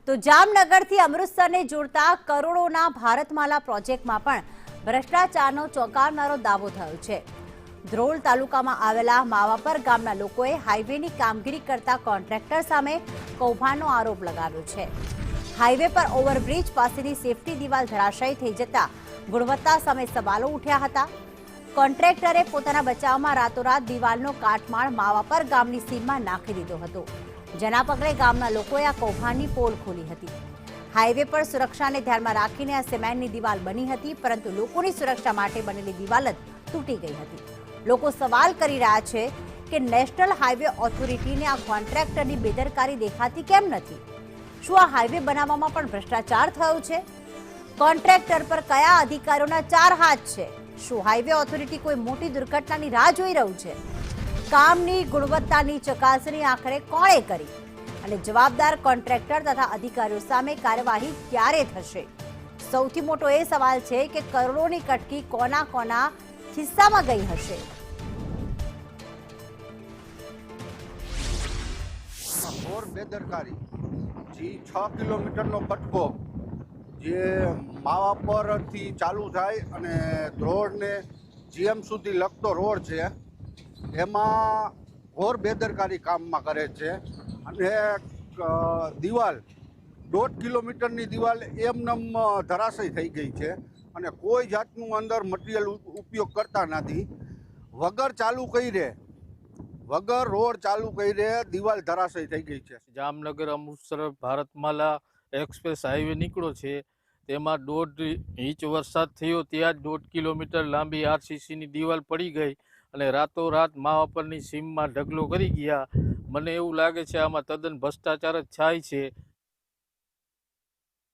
તો જામનગરથી અમૃતસરને જોડતા કરોડોના ભારતમાલા પ્રોજેક્ટમાં પણ ભ્રષ્ટાચારનો ચોંકાવનારો દાવો થયો છે। ધ્રોલ તાલુકામાં આવેલા માવાપર ગામના લોકોએ હાઈવેની કામગીરી કરતા કોન્ટ્રાક્ટર સામે કૌભાંડનો આરોપ લગાવ્યો છે। હાઈવે પર ઓવરબ્રિજ પાસેની સેફટી દિવાલ ધરાશાયી થઈ જતા ગુણવત્તા સામે સવાલો ઉઠ્યા હતા। કોન્ટ્રાક્ટરે પોતાના બચાવમાં રાતોરાત દિવાલનો કાટમાળ માવાપર ગામની સીમમાં નાખી દીધો હતો, જેના પગલે ગામના લોકોએ આ કૌભાંડની પોલ ખોલી હતી। હાઈવે પર સુરક્ષાને ધ્યાનમાં રાખીને આ સિમેન્ટની દિવાલ બની હતી, પરંતુ લોકોની સુરક્ષા માટે બનેલી દિવાલ જ તૂટી ગઈ હતી। લોકો સવાલ કરી રહ્યા છે કે નેશનલ હાઈવે ઓથોરિટીને આ કોન્ટ્રાક્ટરની બેદરકારી દેખાતી કેમ નથી? શું આ હાઈવે બનાવવામાં પણ ભ્રષ્ટાચાર થયો છે? કોન્ટ્રાક્ટર પર કયા અધિકારીઓના ચાર હાથ છે? શું હાઈવે ઓથોરિટી કોઈ મોટી દુર્ઘટનાની રાહ જોઈ રહ્યું છે? કામની ગુણવત્તાની ચકાસણી આખરે કોણે કરી અને જવાબદાર કોન્ટ્રાક્ટર તથા અધિકારીઓ સામે કાર્યવાહી ક્યારે થશે? સૌથી મોટો એ સવાલ છે કે કરોડોની કટકી કોના કોના ખિસ્સામાં ગઈ હશે? ઘોર બેદરકારી જે 6 કિલોમીટરનો કટકો જે માવાપરથી ચાલુ થાય અને ધ્રોળને જીએમ સુધી લગતો રોડ છે, એમાં ઘોર બેદરકારી કામમાં કરે છે। અને દિવાલ 1.5 કિલોમીટરની દિવાલ એમનેમ ધરાશયી થઈ ગઈ છે અને કોઈ જાતનું અંદર મટીરિયલ ઉપયોગ કરતા નથી। વગર ચાલુ કર્યે, વગર રોડ ચાલુ કર્યે દિવાલ ધરાશયી થઈ ગઈ છે। જામનગર અમૃતસર ભારતમાલા એક્સપ્રેસ હાઈવે નીકળ્યો છે, તેમાં 1.5 ઇંચ વરસાદ થયો ત્યાં જ 1.5 કિલોમીટર લાંબી આરસીસીની દિવાલ પડી ગઈ અને રાતોરાત માવાપરની સીમમાં ઢગલો કરી ગયા। મને એવું લાગે છે આમાં તદ્દન ભ્રષ્ટાચાર જ થાય છે।